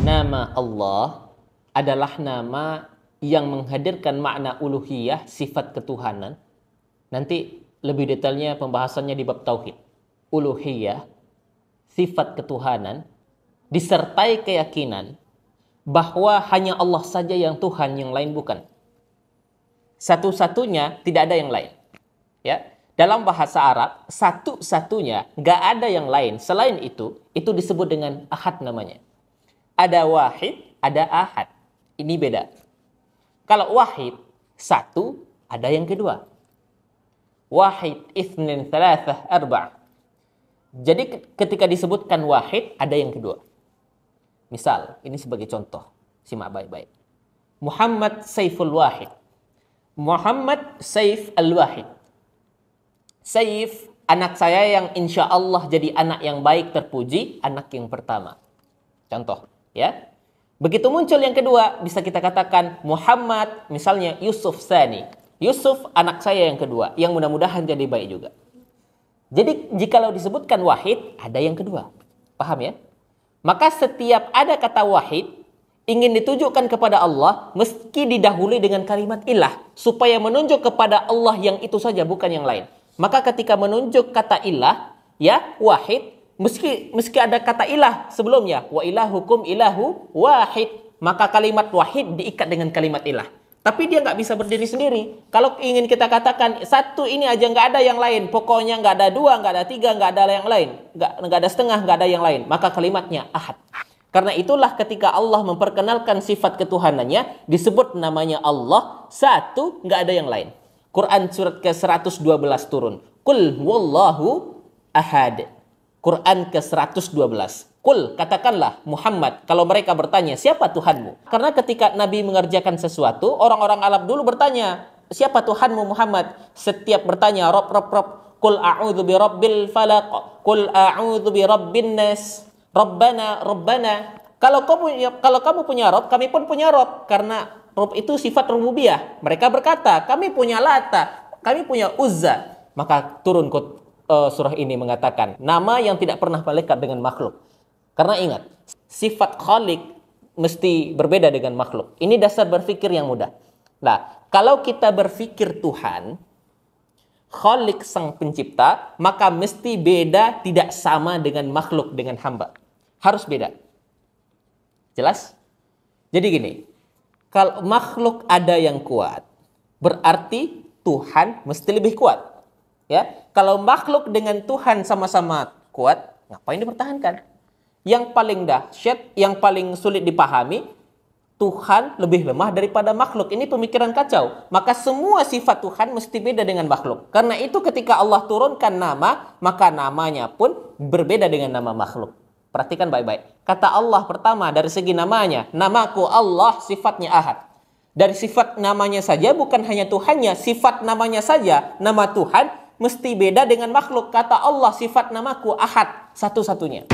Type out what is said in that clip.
Nama Allah adalah nama yang menghadirkan makna uluhiyah, sifat ketuhanan. Nanti lebih detailnya pembahasannya di bab tauhid. Uluhiyah, sifat ketuhanan, disertai keyakinan bahwa hanya Allah saja yang Tuhan, yang lain bukan. Satu-satunya, tidak ada yang lain. Ya, dalam bahasa Arab, satu-satunya, nggak ada yang lain. Selain itu disebut dengan ahad namanya. Ada wahid, ada ahad. Ini beda. Kalau wahid, satu, ada yang kedua. Wahid, itsnin, tsalatsah, arba'. Jadi ketika disebutkan wahid, ada yang kedua. Misal, ini sebagai contoh. Simak baik-baik. Muhammad Saiful Wahid. Muhammad Saif Al-Wahid. Saif, anak saya yang insya Allah jadi anak yang baik, terpuji, anak yang pertama. Contoh, ya. Begitu muncul yang kedua, bisa kita katakan Muhammad, misalnya Yusuf Sani. Yusuf, anak saya yang kedua, yang mudah-mudahan jadi baik juga. Jadi, jikalau disebutkan wahid, ada yang kedua. Paham ya? Maka setiap ada kata wahid, ingin ditujukan kepada Allah, meski didahului dengan kalimat ilah, supaya menunjuk kepada Allah yang itu saja, bukan yang lain. Maka ketika menunjuk kata ilah, ya, wahid, meski ada kata ilah sebelumnya, wa ilahukum ilahu wahid, maka kalimat wahid diikat dengan kalimat ilah. Tapi dia nggak bisa berdiri sendiri. Kalau ingin kita katakan satu ini aja, nggak ada yang lain, pokoknya nggak ada dua, nggak ada tiga, nggak ada yang lain, nggak ada setengah, nggak ada yang lain, maka kalimatnya ahad. Karena itulah ketika Allah memperkenalkan sifat ketuhanannya, disebut namanya Allah, satu, nggak ada yang lain. Quran surat ke-112 turun. Qul wallahu ahad. Quran ke-112. Qul, katakanlah Muhammad, kalau mereka bertanya, siapa Tuhanmu? Karena ketika Nabi mengerjakan sesuatu, orang-orang Arab dulu bertanya, siapa Tuhanmu Muhammad? Setiap bertanya, Rob. Qul a'udzu bi rabbil falaq. Qul a'udzu bi rabbin nas. Rabbana. Kalau kamu punya Rob, kami pun punya Rob. Karena Rob itu sifat rububiyah. Mereka berkata, kami punya Lata, kami punya Uzza. Maka turun surah ini mengatakan, nama yang tidak pernah melekat dengan makhluk. Karena ingat, sifat Khalik mesti berbeda dengan makhluk. Ini dasar berpikir yang mudah. Nah, kalau kita berpikir Tuhan, Khalik sang pencipta, maka mesti beda, tidak sama dengan makhluk, dengan hamba. Harus beda. Jelas? Jadi gini, kalau makhluk ada yang kuat, berarti Tuhan mesti lebih kuat. Ya, kalau makhluk dengan Tuhan sama-sama kuat, ngapain dipertahankan? Yang paling dahsyat, yang paling sulit dipahami, Tuhan lebih lemah daripada makhluk. Ini pemikiran kacau. Maka semua sifat Tuhan mesti beda dengan makhluk. Karena itu ketika Allah turunkan nama, maka namanya pun berbeda dengan nama makhluk. Perhatikan baik-baik. Kata Allah pertama dari segi namanya, namaku Allah, sifatnya ahad. Dari sifat namanya saja, bukan hanya Tuhannya, sifat namanya saja, nama Tuhan mesti beda dengan makhluk. Kata Allah, sifat namaku ahad, satu-satunya.